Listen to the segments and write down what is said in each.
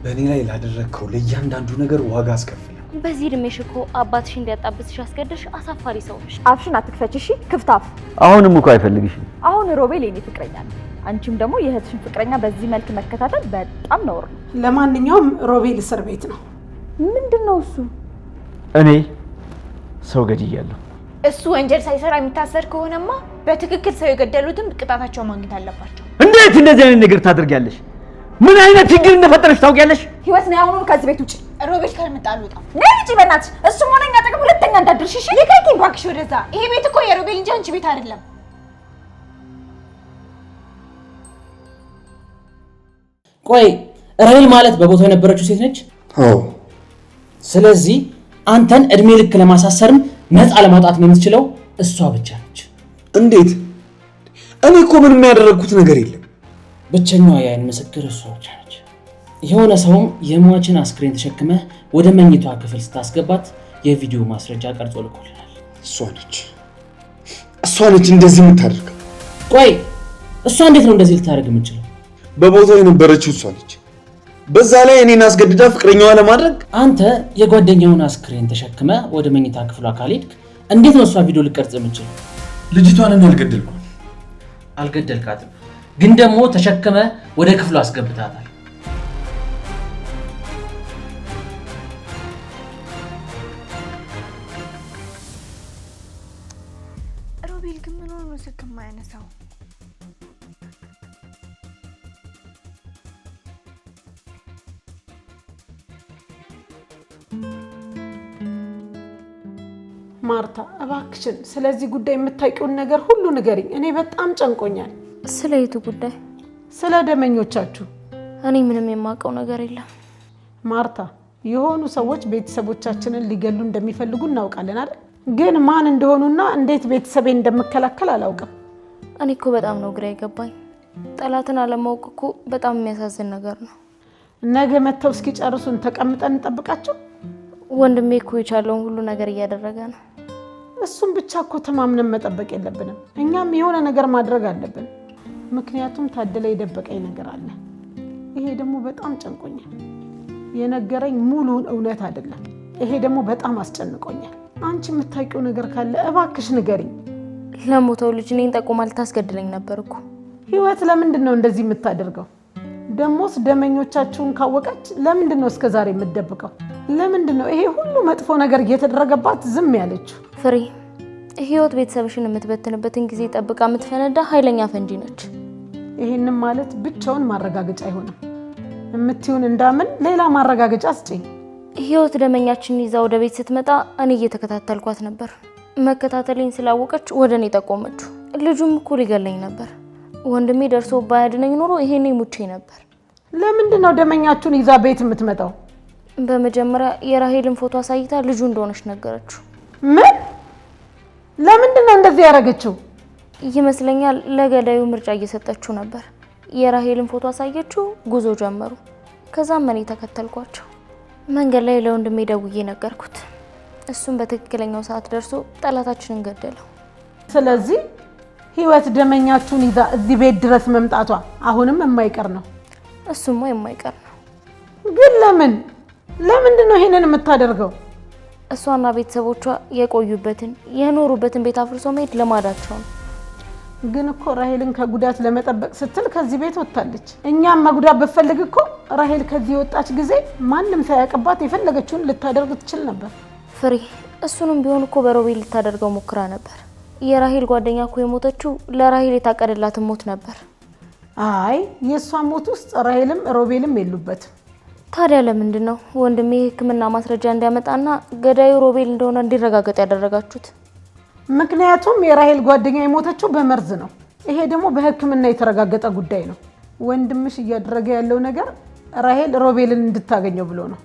በእኔ ላይ ላደረግከው ለእያንዳንዱ ነገር ዋጋ አስከፍላለሁ። በዚህ እድሜሽ እኮ አባትሽ እንዲያጣብስሽ አስገድሽ አሳፋሪ ሰው ነሽ። አፍሽን አትክፈች እሺ ክፍታፍ። አሁንም እኮ አይፈልግሽም። አሁን ሮቤል የኔ ፍቅረኛ ነው። አንቺም ደግሞ የእህትሽን ፍቅረኛ በዚህ መልክ መከታተል በጣም ነውር ነው። ለማንኛውም ሮቤል እስር ቤት ነው። ምንድነው እሱ? እኔ ሰው ገድያለሁ። እሱ ወንጀል ሳይሰራ የሚታሰር ከሆነማ በትክክል ሰው የገደሉትን ቅጣታቸው ማግኘት አለባቸው። እንዴት እንደዚህ አይነት ነገር ታደርጊያለሽ? ምን አይነት ችግር እንደፈጠረሽ ታውቂያለሽ? ህይወት ነው አሁን ከዚህ ቤት ውጪ። ሮቤል ካልመጣ አልወጣም። ነይ ውጪ በእናትሽ። እሱም ሆነኛ ጥቅም ሁለተኛ እንዳትደርሺ እሺ? ልቀቂኝ እባክሽ ወደዛ። ይሄ ቤት እኮ የሮቤል እንጂ አንቺ ቤት አይደለም። ቆይ ራሄል ማለት በቦታው የነበረችው ሴት ነች? አዎ። ስለዚህ አንተን እድሜ ልክ ለማሳሰርም ነፃ ለማውጣት ነው የምትችለው እሷ ብቻ ነች። እንዴት? እኔ እኮ ምንም ያደረኩት ነገር የለም። ብቸኛዋ የዓይን ምስክር እሷ ብቻ ነች። የሆነ ሰውም የሟችን አስክሬን ተሸክመህ ወደ መኝቷ ክፍል ስታስገባት የቪዲዮ ማስረጃ ቀርጾ ልኮልናል። እሷ ነች እንደዚህ የምታደርገው። ቆይ እሷ እንዴት ነው እንደዚህ ልታደርግ የምትችለው? በቦታው የነበረችው እሷ ነች። በዛ ላይ እኔን አስገድዳ ፍቅረኛዋ ለማድረግ። አንተ የጓደኛውን አስክሬን ተሸክመህ ወደ መኝታ ክፍሏ ካልሄድክ እንዴት ነው እሷ ቪዲዮ ልቀርጽ የምትችለው? ልጅቷን እኔ አልገደልኩም። አልገደልካትም፣ ግን ደግሞ ተሸክመህ ወደ ክፍሏ አስገብታታል። ሮቤል ግን ምን ሆኖ ነው ስልክ የማያነሳው? ማርታ እባክሽን ስለዚህ ጉዳይ የምታውቂውን ነገር ሁሉ ንገሪኝ። እኔ በጣም ጨንቆኛል። ስለ የቱ ጉዳይ? ስለ ደመኞቻችሁ። እኔ ምንም የማውቀው ነገር የለም። ማርታ የሆኑ ሰዎች ቤተሰቦቻችንን ሊገሉ እንደሚፈልጉ እናውቃለን አይደል? ግን ማን እንደሆኑና እንዴት ቤተሰቤን እንደምከላከል አላውቅም። እኔ እኮ በጣም ነው ግራ የገባኝ። ጠላትን አለማወቅ እኮ በጣም የሚያሳዝን ነገር ነው። ነገ መተው እስኪጨርሱን ተቀምጠን እንጠብቃቸው። ወንድሜ እኮ የቻለውን ሁሉ ነገር እያደረገ ነው። እሱም ብቻ እኮ ተማምነን መጠበቅ የለብንም። እኛም የሆነ ነገር ማድረግ አለብን። ምክንያቱም ታደለ የደበቀኝ ነገር አለ። ይሄ ደግሞ በጣም ጨንቆኛል። የነገረኝ ሙሉውን እውነት አይደለም። ይሄ ደግሞ በጣም አስጨንቆኛል። አንቺ የምታውቂው ነገር ካለ እባክሽ ንገሪኝ። ለሞተው ልጅ እኔን ጠቁማ ልታስገድለኝ ነበር እኮ። ህይወት ለምንድን ነው እንደዚህ የምታደርገው? ደሞስ ደመኞቻችሁን ካወቀች ለምንድን ነው እስከዛሬ የምትደብቀው? ለምንድን ነው ይሄ ሁሉ መጥፎ ነገር እየተደረገባት ዝም ያለችው? ፍሬ ህይወት ቤተሰብሽን የምትበትንበትን ጊዜ ጠብቃ የምትፈነዳ ኃይለኛ ፈንጂ ነች። ይሄንን ማለት ብቻውን ማረጋገጫ አይሆንም። የምትዩን እንዳምን ሌላ ማረጋገጫ ስጪኝ። ህይወት ደመኛችን ይዛ ወደ ቤት ስትመጣ እኔ እየተከታተልኳት ነበር። መከታተሌን ስላወቀች ወደ እኔ ጠቆመችው። ልጁም እኮ ሊገለኝ ነበር። ወንድሜ ደርሶ ባያድነኝ ኖሮ ይሄኔ ሙቼ ነበር። ለምንድን ነው ደመኛችሁን ይዛ ቤት የምትመጣው? በመጀመሪያ የራሄልን ፎቶ አሳይታ ልጁ እንደሆነች ነገረችው። ምን? ለምንድን ነው እንደዚህ ያደረገችው? ይመስለኛል ለገዳዩ ምርጫ እየሰጠችው ነበር። የራሄልን ፎቶ አሳየችው፣ ጉዞ ጀመሩ። ከዛም እኔ ተከተልኳቸው። መንገድ ላይ ለወንድሜ ደውዬ ነገርኩት። እሱም በትክክለኛው ሰዓት ደርሶ ጠላታችንን ገደለው። ስለዚህ ህይወት ደመኛችሁን ይዛ እዚህ ቤት ድረስ መምጣቷ አሁንም የማይቀር ነው። እሱማ የማይቀር ነው። ግን ለምንድን ነው ይሄንን የምታደርገው? እሷና ቤተሰቦቿ የቆዩበትን የኖሩበትን ቤት አፍርሶ መሄድ ለማዳቸው ነው። ግን እኮ ራሄልን ከጉዳት ለመጠበቅ ስትል ከዚህ ቤት ወጣለች። እኛም መጉዳት ብፈልግ እኮ ራሄል ከዚህ የወጣች ጊዜ ማንም ሳያውቅባት የፈለገችውን ልታደርግ ትችል ነበር። ፍሬ እሱንም ቢሆን እኮ በሮቤል ልታደርገው ሞክራ ነበር። የራሄል ጓደኛ እኮ የሞተችው ለራሄል የታቀደላትን ሞት ነበር። አይ የሷ ሞት ውስጥ ራሄልም ሮቤልም የሉበትም። ታዲያ ለምንድን ነው ወንድሜ የሕክምና ማስረጃ እንዲያመጣና ገዳዩ ሮቤል እንደሆነ እንዲረጋገጥ ያደረጋችሁት? ምክንያቱም የራሄል ጓደኛ የሞተችው በመርዝ ነው። ይሄ ደግሞ በሕክምና የተረጋገጠ ጉዳይ ነው። ወንድምሽ እያደረገ ያለው ነገር ራሄል ሮቤልን እንድታገኘው ብሎ ነው።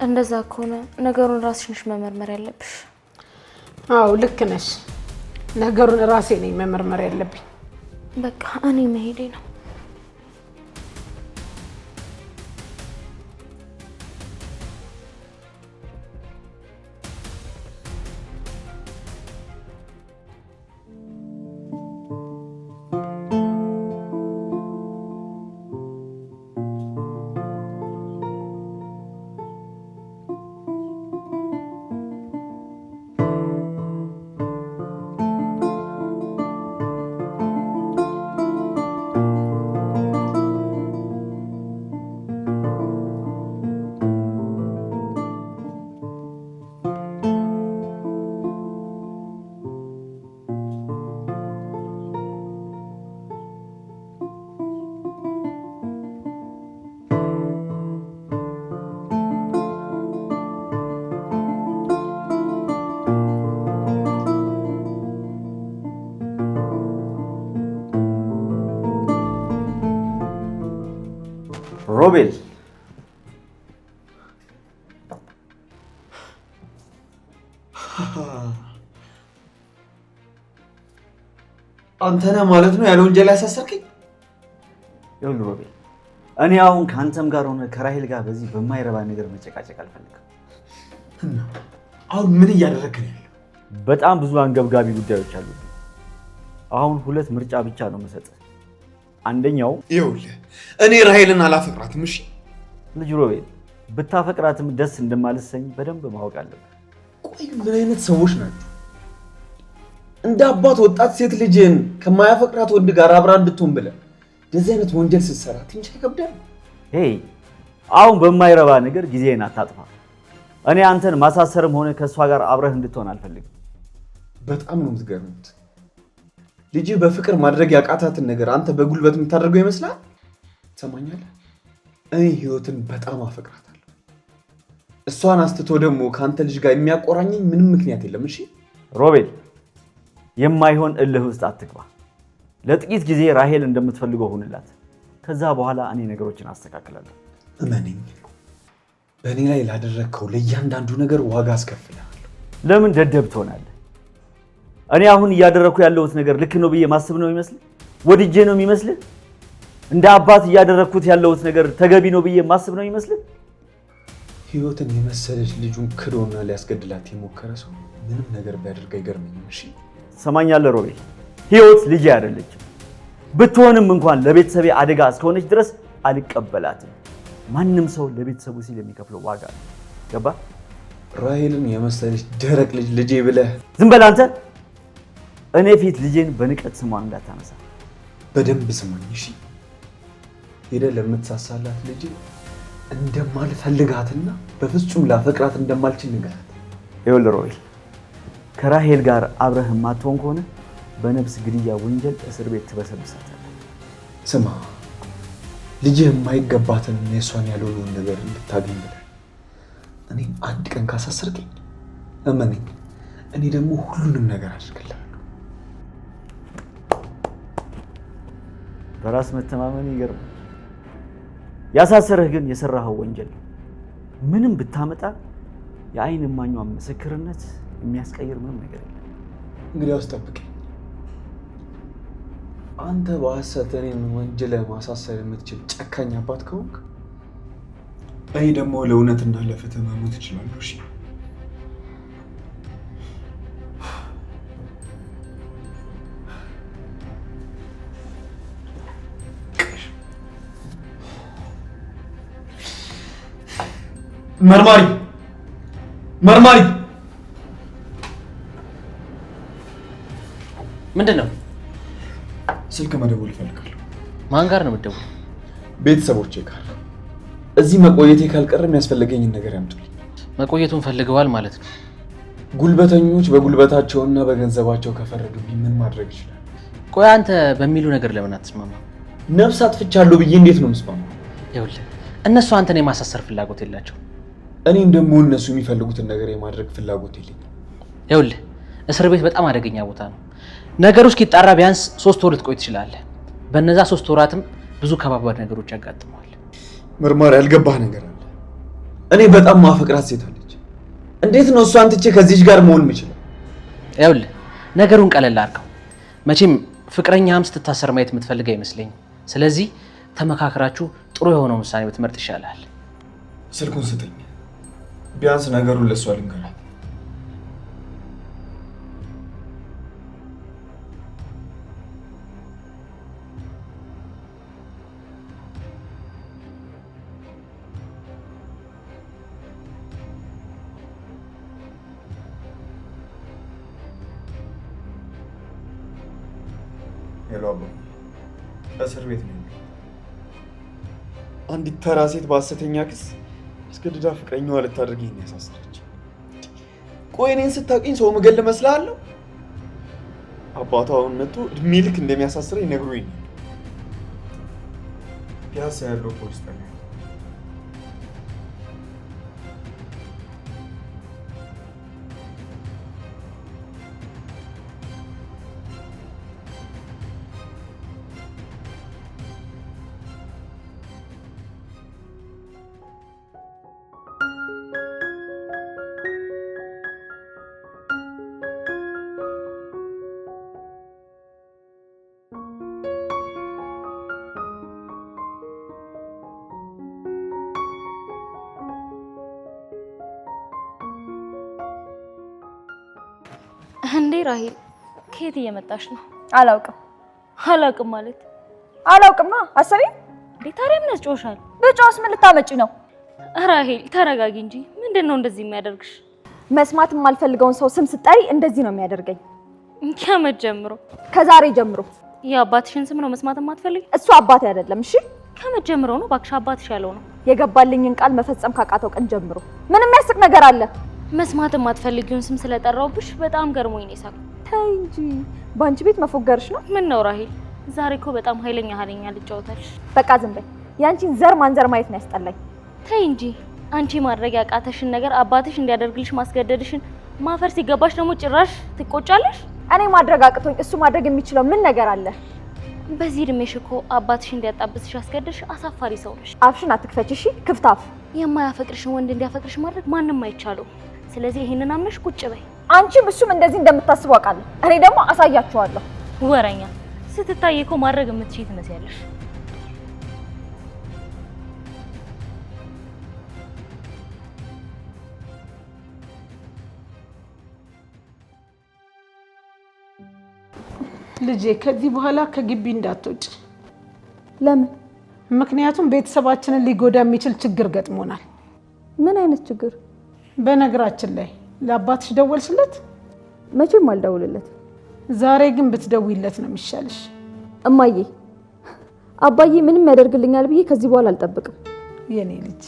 እንደዛ ከሆነ ነገሩን ራስሽ ነሽ መመርመር ያለብሽ። አዎ ልክ ነሽ። ነገሩን ራሴ ነኝ መመርመር ያለብኝ። በቃ እኔ መሄዴ ነው። ሮቤል አንተ ነህ ማለት ነው ያለ ወንጀል ያሳሰርከኝ? ይኸውልህ ሮቤል፣ እኔ አሁን ከአንተም ጋር ሆነ ከራሄል ጋር በዚህ በማይረባ ነገር መጨቃጨቅ አልፈልግም። አሁን ምን እያደረግህ ነው ያለው? በጣም ብዙ አንገብጋቢ ጉዳዮች አሉ። አሁን ሁለት ምርጫ ብቻ ነው የምሰጥህ። አንደኛው ይኸውልህ እኔ ራሄልን አላፈቅራትም። እሺ ልጅ ሮቤል፣ ብታፈቅራትም ደስ እንደማልሰኝ በደንብ ማወቅ አለብህ። ቆይ ምን አይነት ሰዎች ናቸው? እንደ አባት ወጣት ሴት ልጅን ከማያፈቅራት ወንድ ጋር አብራ እንድትሆን ብለህ እንደዚህ አይነት ወንጀል ስትሰራ ትንሽ አይከብድም? ሄይ አሁን በማይረባ ነገር ጊዜህን አታጥፋ። እኔ አንተን ማሳሰርም ሆነ ከእሷ ጋር አብረህ እንድትሆን አልፈልግም። በጣም ነው የምትገርሙት። ልጅ በፍቅር ማድረግ ያቃታትን ነገር አንተ በጉልበት የምታደርገው ይመስላል? ትሰማኛለህ? እኔ ህይወትን በጣም አፈቅራታለሁ። እሷን አስትቶ ደግሞ ከአንተ ልጅ ጋር የሚያቆራኘኝ ምንም ምክንያት የለም። እሺ ሮቤል፣ የማይሆን እልህ ውስጥ አትግባ። ለጥቂት ጊዜ ራሄል እንደምትፈልገው ሁንላት። ከዛ በኋላ እኔ ነገሮችን አስተካክላለሁ። እመነኝ፣ በእኔ ላይ ላደረግከው ለእያንዳንዱ ነገር ዋጋ አስከፍልሃለሁ። ለምን ደደብ ትሆናለህ? እኔ አሁን እያደረግኩ ያለሁት ነገር ልክ ነው ብዬ ማስብ ነው የሚመስልህ? ወድጄ ነው የሚመስልህ? እንደ አባት እያደረግኩት ያለሁት ነገር ተገቢ ነው ብዬ ማስብ ነው የሚመስልህ? ህይወትን የመሰለች ልጁን ክዶና ሊያስገድላት የሞከረ ሰው ምንም ነገር ቢያደርግ አይገርመኝም። እሺ ሰማኛለህ ሮቤል፣ ህይወት ልጄ አይደለችም። ብትሆንም እንኳን ለቤተሰቤ አደጋ እስከሆነች ድረስ አልቀበላትም። ማንም ሰው ለቤተሰቡ ሲል የሚከፍለው ዋጋ ነው። ገባ? ራሄልን የመሰለች ደረቅ ልጅ ልጄ ብለህ ዝም በል አንተ። እኔ ፊት ልጄን በንቀት ስሟን እንዳታነሳ። በደንብ ስማኝ እሺ። ሄደህ ለምትሳሳላት ልጅ እንደማልፈልጋትና በፍጹም ላፈቅራት እንደማልችል ንገራት። ይኸውልህ ሮቤል፣ ከራሄል ጋር አብረህ የማትሆን ከሆነ በነፍስ ግድያ ወንጀል እስር ቤት ትበሰብሳታለህ። ስማ፣ ልጅህ የማይገባትን የእሷን ያልሆነውን ነገር እንድታገኝ ብለህ እኔም አንድ ቀን ካሳሰርከኝ እመነኝ፣ እኔ ደግሞ ሁሉንም ነገር አድርግልሃለሁ። በራስ መተማመን ይገርማል። ያሳሰርህ ግን የሰራኸው ወንጀል ነው። ምንም ብታመጣ የአይን እማኟን ምስክርነት የሚያስቀይር ምንም ነገር የለም። እንግዲያውስ ጠብቀኝ። አንተ በሐሰት እኔን ወንጀል ማሳሰር የምትችል ጨካኝ አባት ከሆንክ እኔ ደግሞ ለእውነትና ለፍትህ መሞት እችላለሁ። እሺ መርማሪ ምንድን ነው? ስልክ መደወል እፈልጋለሁ። ማን ጋር ነው የምትደውለው? ቤተሰቦቼ ጋር። እዚህ መቆየቴ ካልቀረ የሚያስፈልገኝን ነገር ያምጡልኝ። መቆየቱን ፈልገዋል ማለት ነው? ጉልበተኞች በጉልበታቸውና በገንዘባቸው ከፈረዱብኝ ምን ማድረግ ይችላል? ቆይ አንተ በሚሉ ነገር ለምን አትስማማ? ነፍስ አጥፍቻለሁ ብዬ እንዴት ነው የምስማማው? ይኸውልህ እነሱ አንተን የማሳሰር ፍላጎት የላቸው። እኔም ደግሞ እነሱ የሚፈልጉትን ነገር የማድረግ ፍላጎት የለኝም። ይኸውልህ እስር ቤት በጣም አደገኛ ቦታ ነው። ነገሩ እስኪጣራ ቢያንስ 3 ወር ልትቆይ ትችላለህ። በእነዛ 3 ወራትም ብዙ ከባባድ ነገሮች ያጋጥመዋል። መርማሪ፣ ያልገባህ ነገር አለ። እኔ በጣም ማፈቅራት ሴት አለች። እንዴት ነው እሷን ትቼ ከዚህች ጋር መሆን የምችለው? ይኸውልህ ነገሩን ቀለል አድርገው። መቼም ፍቅረኛህም ስትታሰር ማየት የምትፈልግ አይመስለኝም። ስለዚህ ተመካክራችሁ ጥሩ የሆነውን ውሳኔ ብትመርጥ ይሻላል። ስልኩን ስጠኝ፣ ቢያንስ ነገሩን ለእሷ ልንገራት። ሄሎ አባ፣ እስር ቤት ነው። አንዲት ተራ ሴት በሐሰተኛ ክስ አስገድዳ ፍቅረኛዋ ልታደርገኝ ነው ያሳሰረች። ቆይ እኔን ስታውቂኝ ሰው ምገል እመስልሃለሁ? አባቷ አሁን መጥቶ እድሜ ልክ እንደሚያሳስረኝ ነግሮኝ ነው። ፒያሳ ያለው ፖሊስ ጣቢያ። እንዴ ራሄል ከየት እየመጣሽ ነው? አላውቅም ማለት አላውቅም ነው አሰሪ እንዴ ታዲያ ምን ያስጮሻል? ብጮስ ምን ልታመጪ ነው? ራሄል ተረጋጊ እንጂ ምንድነው እንደዚህ የሚያደርግሽ? መስማት የማልፈልገውን ሰው ስም ስጠሪ እንደዚህ ነው የሚያደርገኝ። ከመቼ ጀምሮ? ከዛሬ ጀምሮ። የአባትሽን ስም ነው መስማት የማትፈልጊ? እሱ አባቴ አይደለም። እሺ ከመቼ ጀምሮ ነው ባክሽ አባትሽ ያለው ነው? የገባልኝን ቃል መፈጸም ካቃተው ቀን ጀምሮ። ምን የሚያስቅ ነገር አለ? መስማት የማትፈልጊውን ስም ስለጠራውብሽ በጣም ገርሞኝ ነው የሳቅኩት። ተይ እንጂ ባንቺ ቤት መፎገርሽ ነው? ምን ነው ራሄል ዛሬ እኮ በጣም ኃይለኛ ልጫወታልሽ። በቃ ዝም በይ። ያንቺን ዘር ማንዘር ማየት ነው ያስጠላኝ። ተይ እንጂ አንቺ ማድረግ ያቃተሽን ነገር አባትሽ እንዲያደርግልሽ ማስገደድሽን ማፈር ሲገባሽ ደግሞ ጭራሽ ትቆጫለሽ። እኔ ማድረግ አቅቶኝ እሱ ማድረግ የሚችለው ምን ነገር አለ? በዚህ እድሜሽ እኮ አባትሽ እንዲያጣብስሽ አስገደድሽ። አሳፋሪ ሰው ነሽ። አፍሽን አትክፈች እሺ፣ ክፍታፍ። የማያፈቅርሽን ወንድ እንዲያፈቅርሽ ማድረግ ማንም አይቻለው። ስለዚህ ይሄንን አምነሽ ቁጭ በይ። አንቺም እሱም እንደዚህ እንደምታስቡ አውቃለሁ። እኔ ደግሞ አሳያችኋለሁ። ወረኛ ስትታይ እኮ ማድረግ የምትችይ ትመስያለሽ። ልጄ ከዚህ በኋላ ከግቢ እንዳትወጪ። ለምን? ምክንያቱም ቤተሰባችንን ሊጎዳ የሚችል ችግር ገጥሞናል። ምን አይነት ችግር? በነገራችን ላይ ለአባትሽ ደወልሽለት? መቼም አልደውልለት። ዛሬ ግን ብትደውይለት ነው የሚሻልሽ። እማዬ አባዬ ምንም ያደርግልኛል ብዬ ከዚህ በኋላ አልጠብቅም። የኔ ልጅ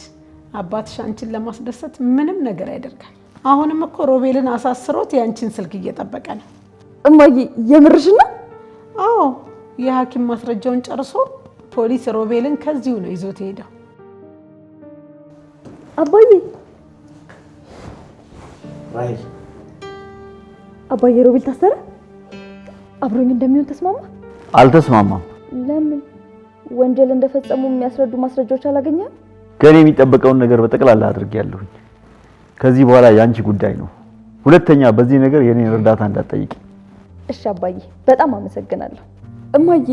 አባትሽ አንቺን ለማስደሰት ምንም ነገር ያደርጋል። አሁንም እኮ ሮቤልን አሳስሮት ያንቺን ስልክ እየጠበቀ ነው። እማዬ የምርሽ ነው? አዎ የሐኪም ማስረጃውን ጨርሶ ፖሊስ ሮቤልን ከዚሁ ነው ይዞት ሄደው። አባዬ ራሄል አባዬ ሮቤል ታሰረ? አብሮኝ እንደሚሆን ተስማማ? አልተስማማም። ለምን? ወንጀል እንደፈጸሙ የሚያስረዱ ማስረጃዎች አላገኘም? ከኔ የሚጠበቀውን ነገር በጠቅላላ አድርጌያለሁኝ። ከዚህ በኋላ ያንቺ ጉዳይ ነው። ሁለተኛ በዚህ ነገር የኔን እርዳታ እንዳትጠይቂ። እሺ አባዬ በጣም አመሰግናለሁ። እማዬ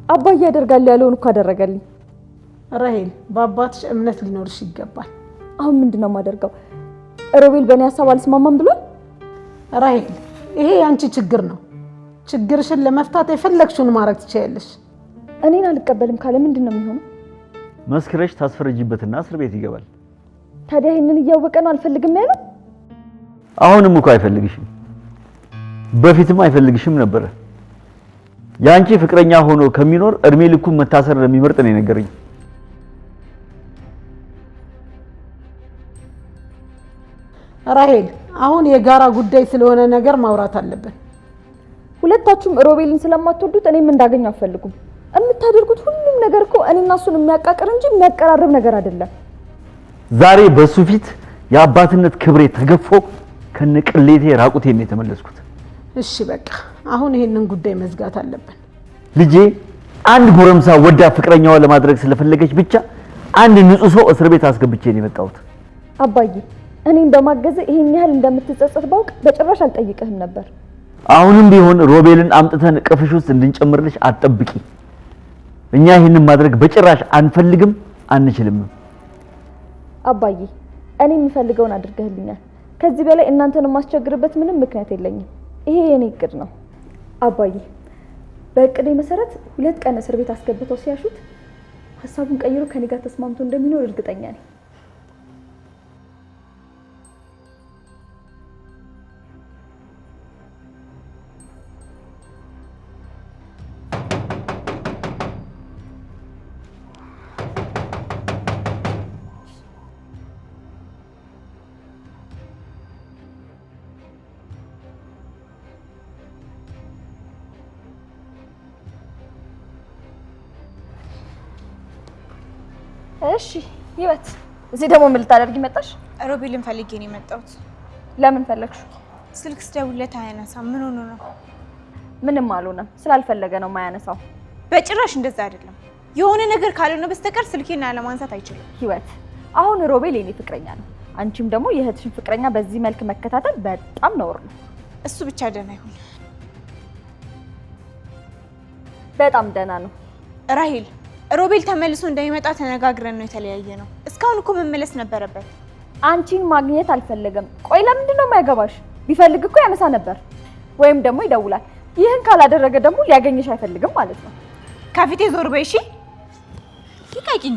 አባዬ ያደርጋል ያለውን እኮ አደረገልኝ። ራሄል በአባትሽ እምነት ሊኖርሽ ይገባል። አሁን ምንድነው የማደርገው? ሮቤል በእኔ ሀሳብ አልስማማም ብሏል። ራሄል ይሄ ያንቺ ችግር ነው። ችግርሽን ለመፍታት የፈለግሽውን ማድረግ ትችያለሽ። እኔን አልቀበልም ካለ ምንድነው የሚሆነው? መስክረሽ ታስፈርጂበትና እስር ቤት ይገባል። ታዲያ ይሄንን እያወቀ ነው አልፈልግም ያለው? አሁንም እኮ አይፈልግሽም። በፊትም አይፈልግሽም ነበር። ያንቺ ፍቅረኛ ሆኖ ከሚኖር እድሜ ልኩን መታሰር እንደሚመርጥ ነው የነገረኝ። ራሄል አሁን የጋራ ጉዳይ ስለሆነ ነገር ማውራት አለብን። ሁለታችሁም ሮቤልን ስለማትወዱት እኔም እንዳገኝ አትፈልጉም። የምታደርጉት ሁሉም ነገር እኮ እኔና እሱን የሚያቃቅር እንጂ የሚያቀራርብ ነገር አይደለም። ዛሬ በሱ ፊት የአባትነት ክብሬ ተገፎ ከነቅሌቴ ራቁቴን ነው የተመለስኩት። እሺ በቃ አሁን ይሄንን ጉዳይ መዝጋት አለብን። ልጄ አንድ ጎረምሳ ወዳ ፍቅረኛዋ ለማድረግ ስለፈለገች ብቻ አንድ ንጹህ ሰው እስር ቤት አስገብቼ ነው የመጣሁት። አባዬ እኔን በማገዝ ይሄን ያህል እንደምትጸጸት ባውቅ በጭራሽ አልጠይቅህም ነበር። አሁንም ቢሆን ሮቤልን አምጥተን ቅፍሽ ውስጥ እንድንጨምርልሽ አትጠብቂ። እኛ ይሄንን ማድረግ በጭራሽ አንፈልግም አንችልም። አባዬ እኔ የምፈልገውን አድርገህልኛል። ከዚህ በላይ እናንተን ማስቸግርበት ምንም ምክንያት የለኝም። ይሄ የኔ እቅድ ነው። አባዬ በእቅዴ መሰረት 2 ቀን እስር ቤት አስገብተው ሲያሹት ሀሳቡን ቀይሮ ከኔ ጋር ተስማምቶ እንደሚኖር እርግጠኛ ነኝ። እሺ ይወት እዚህ ደግሞ ምን ልታደርጊ መጣሽ? ሮቤልን ፈልጌ ነው የመጣሁት። ለምን ፈለግሽ? ስልክ ስደውልለት አያነሳም። ምን ሆኖ ነው? ምንም አልሆነም። ስላልፈለገ ነው የማያነሳው። በጭራሽ እንደዛ አይደለም። የሆነ ነገር ካልሆነ በስተቀር ስልኬን ለማንሳት አይችልም። ህይወት አሁን ሮቤል የኔ ፍቅረኛ ነው። አንቺም ደግሞ የእህትሽን ፍቅረኛ በዚህ መልክ መከታተል በጣም ነውር ነው። እሱ ብቻ ደህና ይሁን። በጣም ደህና ነው። ራሄል ሮቤል ተመልሶ እንደሚመጣ ተነጋግረን ነው የተለያየ ነው። እስካሁን እኮ መመለስ ነበረበት። አንቺን ማግኘት አልፈለገም። ቆይ ለምንድን ነው የማይገባሽ? ቢፈልግ እኮ ያነሳ ነበር። ወይም ደግሞ ይደውላል። ይህን ካላደረገ ደግሞ ሊያገኝሽ አይፈልግም ማለት ነው። ከፊቴ ዞር በይ እሺ። ልቀቂኝ።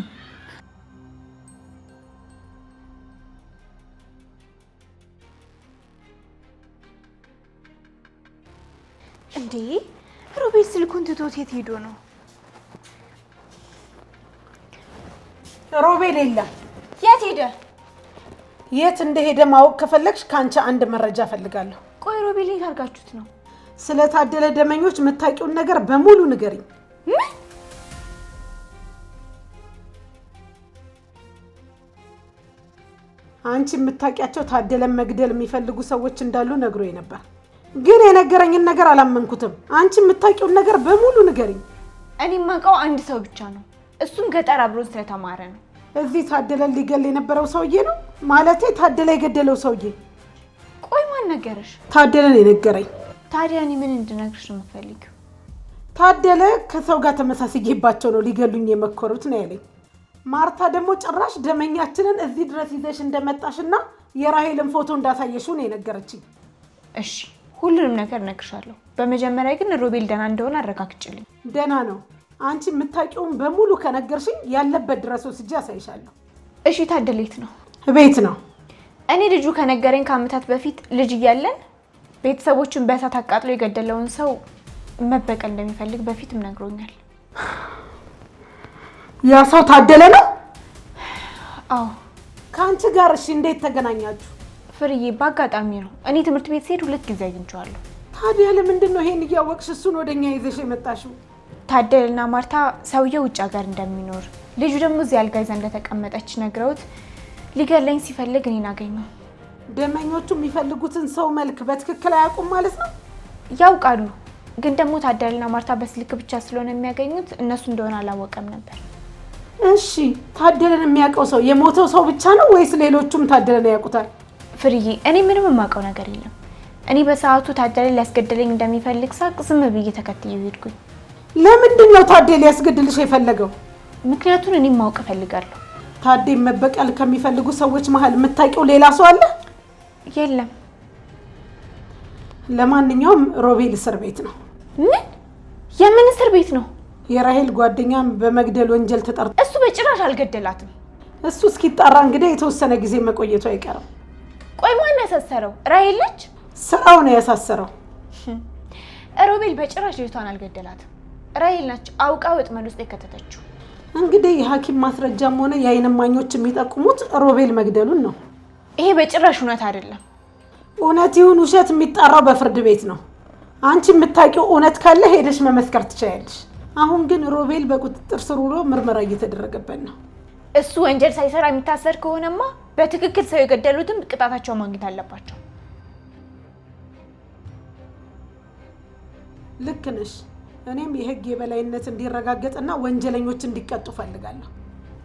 እንዴ ሮቤል ስልኩን ትቶት የት ሄዶ ነው? ሮቤል የለም። የት ሄደ? የት እንደሄደ ማወቅ ከፈለግሽ ከአንቺ አንድ መረጃ ፈልጋለሁ። ቆይ ሮቤል የት አድርጋችሁት ነው? ስለ ታደለ ደመኞች የምታውቂውን ነገር በሙሉ ንገሪኝ። ምን? አንቺ የምታውቂያቸው ታደለን መግደል የሚፈልጉ ሰዎች እንዳሉ ነግሮኝ ነበር፣ ግን የነገረኝን ነገር አላመንኩትም። አንቺ የምታውቂውን ነገር በሙሉ ንገሪኝ። እኔ የማውቀው አንድ ሰው ብቻ ነው፣ እሱም ገጠር አብሮን ስለተማረ ነው። እዚህ ታደለን ሊገል የነበረው ሰውዬ ነው? ማለቴ ታደለ የገደለው ሰውዬ? ቆይ ማን ነገረሽ? ታደለን የነገረኝ። ታዲያ እኔ ምን እንድነግርሽ ነው የምትፈልጊው? ታደለ ከሰው ጋር ተመሳስዬባቸው ነው ሊገሉኝ የመከሩት ነው ያለኝ። ማርታ ደግሞ ጭራሽ ደመኛችንን እዚህ ድረስ ይዘሽ እንደመጣሽና የራሄልን ፎቶ እንዳሳየሽው ነው የነገረችኝ። እሺ ሁሉንም ነገር እነግርሻለሁ። በመጀመሪያ ግን ሮቤል ደህና እንደሆነ አረጋግጭልኝ። ደህና ነው። አንቺ የምታውቂውን በሙሉ ከነገርሽኝ ያለበት ድረስ ወስጄ አሳይሻለሁ። እሺ ታደለ የት ነው? ቤት ነው። እኔ ልጁ ከነገረኝ ከዓመታት በፊት ልጅ እያለን ቤተሰቦችን በእሳት አቃጥሎ የገደለውን ሰው መበቀል እንደሚፈልግ በፊትም ነግሮኛል። ያ ሰው ታደለ ነው? አዎ። ከአንቺ ጋር እሺ እንዴት ተገናኛችሁ? ፍርዬ በአጋጣሚ ነው። እኔ ትምህርት ቤት ስሄድ 2 ጊዜ አግኝቼዋለሁ። ታዲያ ለምንድን ነው ይሄን እያወቅሽ እሱን ወደኛ ይዘሽ የመጣሽው? ታደልና ማርታ ሰውየው ውጭ ሀገር እንደሚኖር ልጁ ደግሞ እዚህ አልጋ ይዛ እንደተቀመጠች ነግረውት ሊገለኝ ሲፈልግ እኔን አገኘው። ደመኞቹ የሚፈልጉትን ሰው መልክ በትክክል አያውቁም ማለት ነው? ያውቃሉ፣ ግን ደግሞ ታደልና ማርታ በስልክ ብቻ ስለሆነ የሚያገኙት እነሱ እንደሆነ አላወቀም ነበር። እሺ ታደለን የሚያውቀው ሰው የሞተው ሰው ብቻ ነው ወይስ ሌሎቹም ታደለን ያውቁታል? ፍርዬ እኔ ምንም የማውቀው ነገር የለም። እኔ በሰዓቱ ታደለ ሊያስገድለኝ እንደሚፈልግ ሳቅ ዝም ብዬ ተከትዬው ሄድኩኝ። ለምንድን ነው ታደለ ሊያስገድልሽ የፈለገው? ምክንያቱን እኔ ማወቅ እፈልጋለሁ። ታደለ መበቀል ከሚፈልጉ ሰዎች መሀል የምታውቂው ሌላ ሰው አለ? የለም። ለማንኛውም ሮቤል እስር ቤት ነው። ምን? የምን እስር ቤት ነው? የራሄል ጓደኛም በመግደል ወንጀል ተጠርጦ። እሱ በጭራሽ አልገደላትም። እሱ እስኪጣራ እንግዲህ የተወሰነ ጊዜ መቆየቱ አይቀርም። ቆይ ማን ያሳሰረው? ራሄል ነች? ስራው ነው ያሳሰረው። ሮቤል በጭራሽ ልጅቷን አልገደላትም። ራሄል ነች አውቃ ወጥመድ ውስጥ የከተተችው። እንግዲህ የሐኪም ማስረጃም ሆነ የዓይን እማኞች የሚጠቁሙት ሮቤል መግደሉን ነው። ይሄ በጭራሽ እውነት አይደለም። እውነት ይሁን ውሸት የሚጣራው በፍርድ ቤት ነው። አንቺ የምታውቂው እውነት ካለ ሄደሽ መመስከር ትችያለሽ። አሁን ግን ሮቤል በቁጥጥር ስር ውሎ ምርመራ እየተደረገበት ነው። እሱ ወንጀል ሳይሰራ የሚታሰር ከሆነማ በትክክል ሰው የገደሉትም ቅጣታቸው ማግኘት አለባቸው። ልክ ነሽ። እኔም የህግ የበላይነት እንዲረጋገጥና ወንጀለኞች እንዲቀጡ ፈልጋለሁ።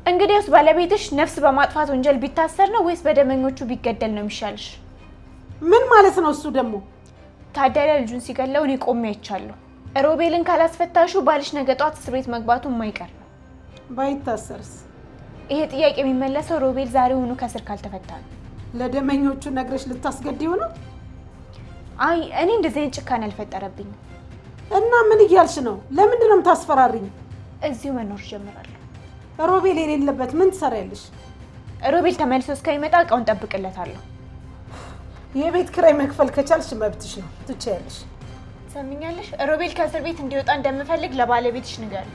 እንግዲያውስ ባለቤትሽ ነፍስ በማጥፋት ወንጀል ቢታሰር ነው ወይስ በደመኞቹ ቢገደል ነው የሚሻልሽ? ምን ማለት ነው እሱ ደግሞ? ታደለ ልጁን ሲገለው እኔ ቆሜ አይቻለሁ። ሮቤልን ካላስፈታሹ ባልሽ ነገ ጧት እስር ቤት መግባቱ የማይቀር ነው። ባይታሰርስ? ይሄ ጥያቄ የሚመለሰው ሮቤል ዛሬውኑ ከስር ካልተፈታ ነው። ለደመኞቹ ነግረሽ ልታስገድዩ ነው? አይ እኔ እንደዚህ አይነት ጭካኔ አልፈጠረብኝም። እና ምን እያልሽ ነው? ለምንድን ነው የምታስፈራሪኝ? እዚሁ መኖር ጀምራለሁ። ሮቤል የሌለበት ምን ትሰሪያለሽ? ሮቤል ተመልሶ እስከሚመጣ እቃውን ጠብቅለታለሁ። የቤት ኪራይ መክፈል ከቻልሽ መብትሽ ነው፣ ትችያለሽ። ሰምኛለሽ? ሮቤል ከእስር ቤት እንዲወጣ እንደምፈልግ ለባለቤትሽ ንገሪ።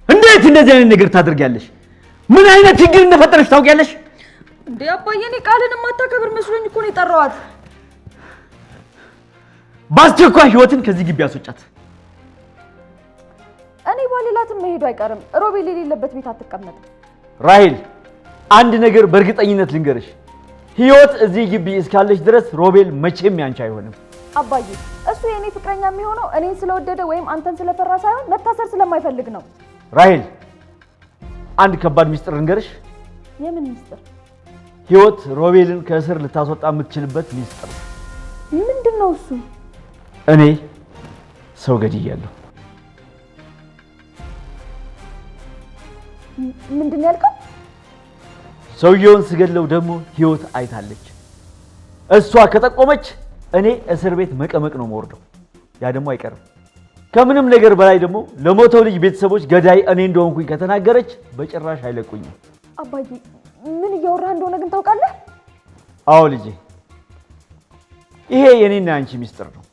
እንዴት እንደዚህ አይነት ነገር ታደርጊያለሽ? ምን አይነት ችግር እንደፈጠረሽ ታውቂያለሽ? እንዴ አባዬ፣ እኔ ቃልን የማታከብር መስሎኝ እኮ ነው የጠራኋት። በአስቸኳይ ህይወትን ከዚህ ግቢ አስወጫት። እኔ ባልላትም መሄዱ አይቀርም። ሮቤል የሌለበት ቤት አትቀመጥም። ራሄል፣ አንድ ነገር በእርግጠኝነት ልንገርሽ፣ ህይወት እዚህ ግቢ እስካለች ድረስ ሮቤል መቼም ያንቺ አይሆንም። አባዬ፣ እሱ የኔ ፍቅረኛ የሚሆነው እኔን ስለወደደ ወይም አንተን ስለፈራ ሳይሆን መታሰር ስለማይፈልግ ነው። ራሄል፣ አንድ ከባድ ሚስጥር ልንገርሽ። የምን ሚስጥር? ህይወት ሮቤልን ከእስር ልታስወጣ የምትችልበት ሚስጥር። ምንድነው እሱ? እኔ ሰው ገድያለሁ። ምንድን ያልከው? ሰውየውን ስገድለው ደግሞ ህይወት አይታለች። እሷ ከጠቆመች እኔ እስር ቤት መቀመቅ ነው የምወርደው። ያ ደግሞ አይቀርም። ከምንም ነገር በላይ ደግሞ ለሞተው ልጅ ቤተሰቦች ገዳይ እኔ እንደሆንኩኝ ከተናገረች በጭራሽ አይለቁኝም። አባዬ ምን እያወራህ እንደሆነ ግን ታውቃለህ? አዎ ልጄ፣ ይሄ የኔና ያንቺ ሚስጥር ነው።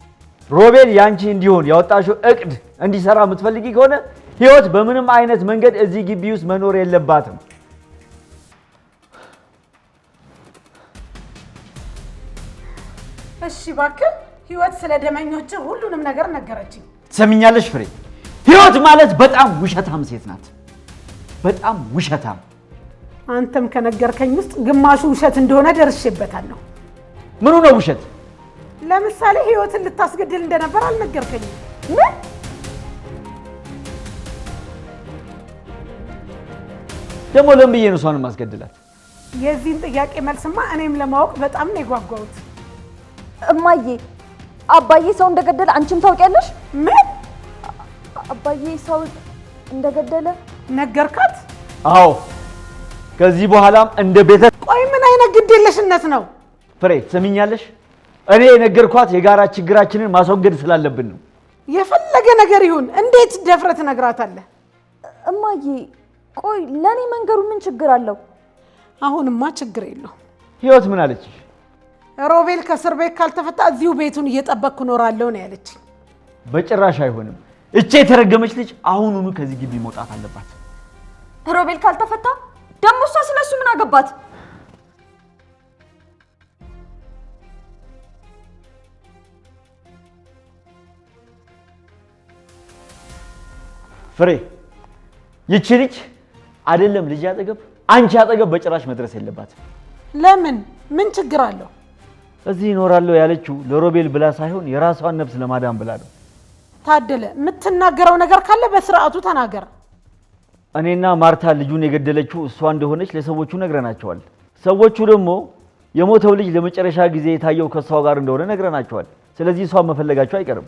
ሮቤል ያንቺ እንዲሆን ያወጣሽው እቅድ እንዲሰራ የምትፈልጊ ከሆነ ህይወት በምንም አይነት መንገድ እዚህ ግቢ ውስጥ መኖር የለባትም። እሺ እባክህ ህይወት ስለ ደመኞች ሁሉንም ነገር ነገረችኝ። ትሰሚኛለሽ ፍሬ? ህይወት ማለት በጣም ውሸታም ሴት ናት። በጣም ውሸታም። አንተም ከነገርከኝ ውስጥ ግማሹ ውሸት እንደሆነ ደርሼበታለሁ። ምኑ ነው ውሸት? ለምሳሌ ህይወትን ልታስገድል እንደነበር አልነገርከኝም። ምን? ደግሞ ለምን ብዬ ነው እሷን ማስገድላት? የዚህን ጥያቄ መልስማ እኔም ለማወቅ በጣም ነው የጓጓሁት። እማዬ አባዬ ሰው እንደገደለ አንቺም ታውቂያለሽ? ምን? አባዬ ሰው እንደገደለ ነገርካት? አዎ። ከዚህ በኋላም እንደ ቤተ ቆይ ምን አይነት ግዴለሽነት ነው? ፍሬ ትሰሚኛለሽ? እኔ የነገርኳት የጋራ ችግራችንን ማስወገድ ስላለብን ነው። የፈለገ ነገር ይሁን እንዴት ደፍረህ ትነግራታለህ? እማዬ ቆይ ለኔ መንገሩ ምን ችግር አለው? አሁንማ ችግር የለው። ህይወት ምን አለችሽ? ሮቤል ከእስር ቤት ካልተፈታ እዚሁ ቤቱን እየጠበቅኩ እኖራለሁ ነው ያለችኝ። በጭራሽ አይሆንም። እቼ የተረገመች ልጅ አሁኑኑ ከዚህ ግቢ መውጣት አለባት። ሮቤል ካልተፈታ ደግሞ እሷ ስለሱ ምን አገባት? ፍሬ ይቺ ልጅ አይደለም ልጅ አጠገብ አንቺ አጠገብ በጭራሽ መድረስ የለባት። ለምን? ምን ችግር አለው? እዚህ እኖራለሁ ያለችው ለሮቤል ብላ ሳይሆን የራሷን ነፍስ ለማዳን ብላ ነው። ታደለ የምትናገረው ነገር ካለ በስርዓቱ ተናገር። እኔና ማርታ ልጁን የገደለችው እሷ እንደሆነች ለሰዎቹ ነግረናቸዋል። ሰዎቹ ደግሞ የሞተው ልጅ ለመጨረሻ ጊዜ የታየው ከሷ ጋር እንደሆነ ነግረናቸዋል። ስለዚህ እሷን መፈለጋቸው አይቀርም።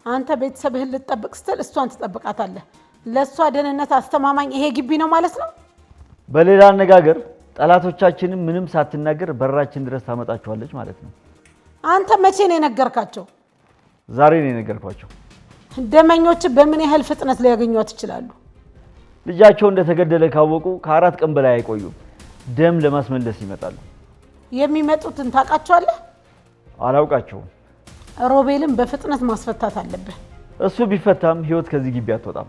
አንተ ቤተሰብህን ልትጠብቅ ስትል እሷን ትጠብቃታለህ። ለእሷ ደህንነት አስተማማኝ ይሄ ግቢ ነው ማለት ነው። በሌላ አነጋገር ጠላቶቻችንን ምንም ሳትናገር በራችን ድረስ ታመጣቸዋለች ማለት ነው። አንተ መቼ ነው የነገርካቸው? ዛሬ ነው የነገርኳቸው። ደመኞች በምን ያህል ፍጥነት ሊያገኟት ይችላሉ? ልጃቸው እንደተገደለ ካወቁ ከ4 ቀን በላይ አይቆዩም። ደም ለማስመለስ ይመጣሉ። የሚመጡትን ታውቃቸዋለህ? አላውቃቸውም። ሮቤልን በፍጥነት ማስፈታት አለብህ። እሱ ቢፈታም ህይወት ከዚህ ግቢ አትወጣም።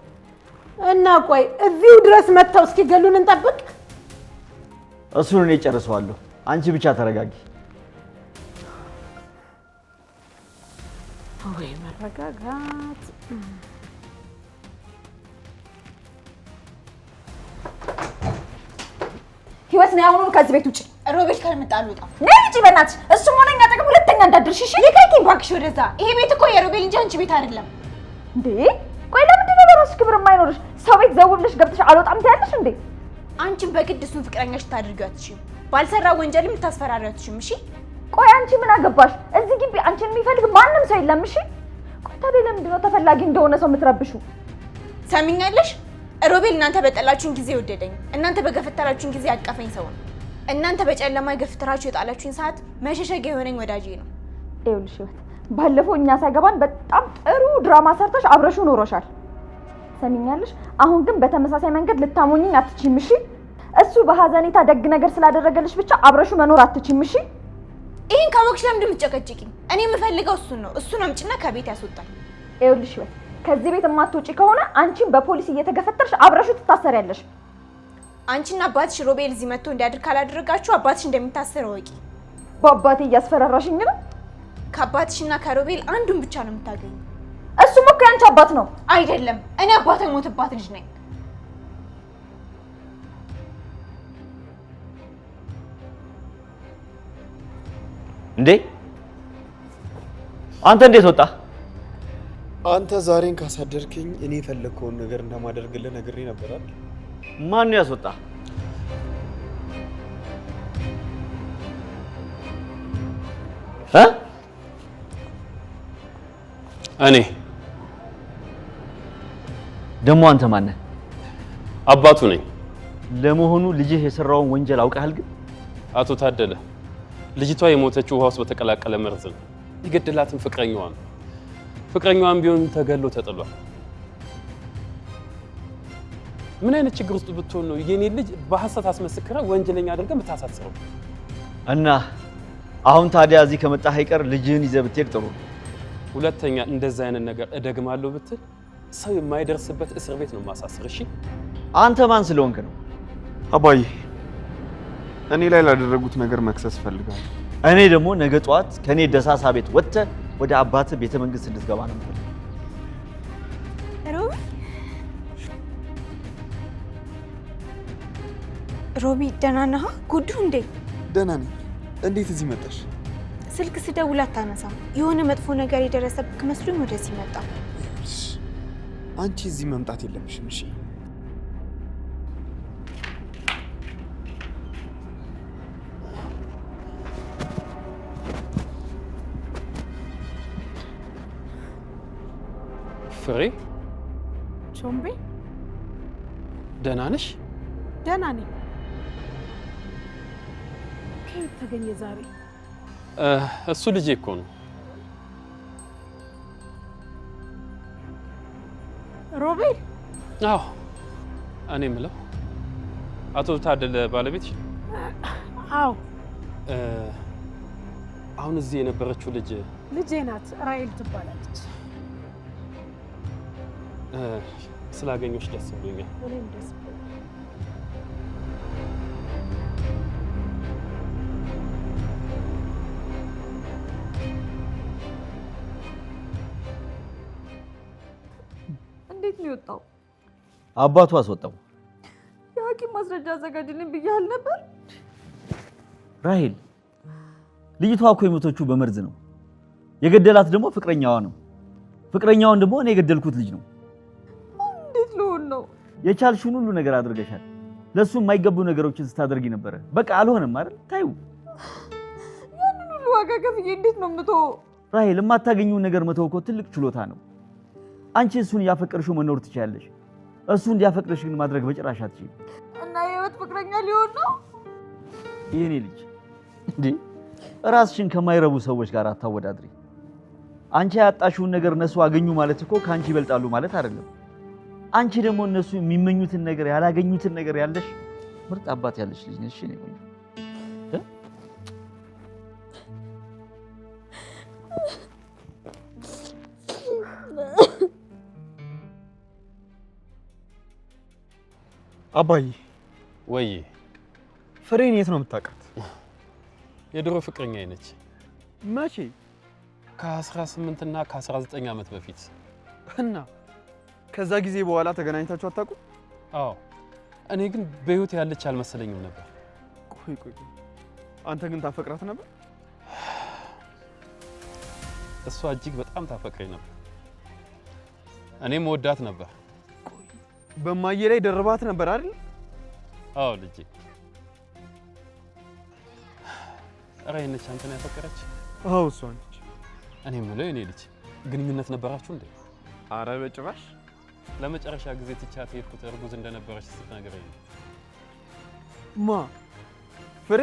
እና ቆይ እዚሁ ድረስ መጥተው እስኪገሉን እንጠብቅ? እሱን እኔ ጨርሰዋለሁ። አንቺ ብቻ ተረጋጊ። ወይ መረጋጋት። ህይወት ነው አሁኑን ከዚህ ቤት ውጪ። ሮቤል ካልመጣ አልወጣም። ነይ ውጪ በእናትሽ። እሱም ሆነ እኛ አጠገብ ሁለተኛ እንዳትደርሺ እሺ? ልቀቂኝ እባክሽ ወደዛ። ይሄ ቤት እኮ የሮቤል እንጂ አንቺ ቤት አይደለም። እንዴ ቆይ ለምንድን ነው ለራስሽ ክብር የማይኖርሽ? ሰው ቤት ዘው ብለሽ ገብተሽ አልወጣም ትያለሽ እንዴ? አንቺን በግድ እሱን ፍቅረኛሽ ልታደርጊው አትችይም። ባልሰራ ወንጀልም ልታስፈራሪው አትችይም። እሺ ቆይ አንቺ ምን አገባሽ? እዚህ ግቢ አንቺን የሚፈልግ ማንም ሰው የለም። እሺ ቆይ ታዲያ ለምንድን ነው ተፈላጊ እንደሆነ ሰው የምትረብሹ? ሰሚኛለሽ? ሮቤል እናንተ በጠላችሁኝ ጊዜ ወደደኝ፣ እናንተ በገፈተራችሁኝ ጊዜ ያቀፈኝ ሰው ነው። እናንተ በጨለማ ገፍትራችሁ የጣላችሁኝ ሰዓት መሸሸጊያ የሆነኝ ወዳጄ ነው። ይኸውልሽ ህይወት፣ ባለፈው እኛ ሳይገባን በጣም ጥሩ ድራማ ሰርተሽ አብረሹ ኖሮሻል። ሰሚኛለሽ? አሁን ግን በተመሳሳይ መንገድ ልታሞኝኝ አትችይም። እሺ እሱ በሀዘኔታ ደግ ነገር ስላደረገልሽ ብቻ አብረሹ መኖር አትችይም። እሺ ይሄን ካወቅሽ ለምንድን ነው የምትጨቀጭቂኝ? እኔ የምፈልገው እሱን ነው። እሱን አምጪና ከቤት ያስወጣል። ይኸውልሽ ህይወት፣ ከዚህ ቤት የማትወጪ ከሆነ አንቺን በፖሊስ እየተገፈተርሽ አብረሹ ትታሰሪያለሽ። አንቺና አባትሽ ሮቤል እዚህ መጥቶ እንዲያድር ካላደረጋችሁ አባትሽ እንደሚታሰር ወቂ። በአባቴ እያስፈራራሽኝ ነው። ከአባትሽና ከሮቤል አንዱን ብቻ ነው የምታገኙ። እሱም እኮ ያንቺ አባት ነው። አይደለም፣ እኔ አባቴ ሞትባት ልጅ ነኝ። እንዴ አንተ እንዴት ወጣ? አንተ ዛሬን ካሳደርከኝ እኔ የፈለግከውን ነገር እንደማደርግልህ ነግሬ ነበር አይደል? ማን ነው ያስወጣ? እኔ ደግሞ አንተ ማን ነህ? አባቱ ነኝ። ለመሆኑ ልጅህ የሰራውን ወንጀል አውቀሃል? ግን አቶ ታደለ ልጅቷ የሞተችው ውሃ ውስጥ በተቀላቀለ መርዝ ነው። የገደላትን ፍቅረኛዋ ነው። ፍቅረኛዋን ቢሆን ተገሎ ተጥሏል። ምን አይነት ችግር ውስጥ ብትሆን ነው የኔ ልጅ በሐሰት አስመስክራ ወንጀለኛ አድርገህ የምታሳስረው? እና አሁን ታዲያ እዚህ ከመጣህ አይቀር ልጅህን ይዘህ ብትሄድ ጥሩ ነው። ሁለተኛ እንደዛ አይነት ነገር እደግማለሁ ብትል ሰው የማይደርስበት እስር ቤት ነው ማሳስር። እሺ አንተ ማን ስለሆንክ ነው? አባዬ እኔ ላይ ላደረጉት ነገር መክሰስ ፈልጋለሁ። እኔ ደግሞ ነገ ጠዋት ከኔ ደሳሳ ቤት ወጥተህ ወደ አባትህ ቤተ መንግስት እንድትገባ ነው የምፈልገው። ሮቢ ደህና ነህ? ጉዱ እንዴ? ደህና ነኝ። እንዴት እዚህ መጣሽ? ስልክ ስደውል አታነሳም። የሆነ መጥፎ ነገር የደረሰብክ መስሎኝ ወደዚህ መጣ። አንቺ እዚህ መምጣት የለብሽም። እሺ ፍሬ ቾምቤ ደህና ነሽ? ደህና ነኝ። ከየት ተገኘ ዛሬ? እሱ ልጄ እኮ ነው። ሮቤል? አዎ እኔ የምለው አቶ ታደለ ባለቤትሽ? አዎ። አሁን እዚህ የነበረችው ልጄ ናት፣ ራሔል ትባላለች። ስላገኘሁሽ ደስ ብሎኛል። እኔም ደስ ብሎኛል። እንዴት ነው የወጣው? አባቱ አስወጣው። የሐኪም ማስረጃ አዘጋጅልኝ ብያለሁ ነበር። ራሔል ልጅቷ እኮ የሞተችው በመርዝ ነው። የገደላት ደግሞ ፍቅረኛዋ ነው። ፍቅረኛዋን ደግሞ እኔ የገደልኩት ልጅ ነው። እንዴት ልሆን ነው? የቻልሽውን ሁሉ ነገር አድርገሻል። ለሱ የማይገቡ ነገሮችን ስታደርጊ ነበረ። በቃ አልሆነም አይደል? ታዩ ያንን ሁሉ ዋጋ ከፍዬ እንዴት ነው የምተወው? ራሔል የማታገኙን ነገር መተው እኮ ትልቅ ችሎታ ነው። አንቺ እሱን ያፈቀርሽው መኖር ትችያለሽ። እሱ እንዲያፈቅርሽ ግን ማድረግ በጭራሽ አትችይም። እና የህይወት ፍቅረኛ ሊሆን ነው? የኔ ልጅ እንዴ ራስሽን ከማይረቡ ሰዎች ጋር አታወዳድሪ። አንቺ ያጣሽውን ነገር እነሱ አገኙ ማለት እኮ ካንቺ ይበልጣሉ ማለት አይደለም። አንቺ ደግሞ እነሱ የሚመኙትን ነገር ያላገኙትን ነገር ያለሽ ምርጥ አባት ያለሽ ልጅ ነሽ። እኔ ቆይ አባዬ ወይ ፍሬን የት ነው የምታውቃት? የድሮ ፍቅረኛዬ ነች። መቼ? ከ18 እና ከ19 ዓመት በፊት። እና ከዛ ጊዜ በኋላ ተገናኝታችሁ አታውቁም? አዎ እኔ ግን በህይወት ያለች አልመሰለኝም ነበር። ቆይ አንተ ግን ታፈቅራት ነበር? እሷ እጅግ በጣም ታፈቅረኝ ነበር። እኔም ወዳት ነበር። በማየ ላይ ደርባት ነበር አይደል? አዎ ልጄ። ራሔል ነች አንተን ያፈቀረች? አዎ እሷ ነች። እኔ የምለው የኔ ልጅ ግንኙነት ነበራችሁ እንዴ? አረ በጭራሽ። ለመጨረሻ ጊዜ ትቻት የሄድኩት እርጉዝ እንደነበረች ስትነግረኝ ነው። ማ ፍሬ?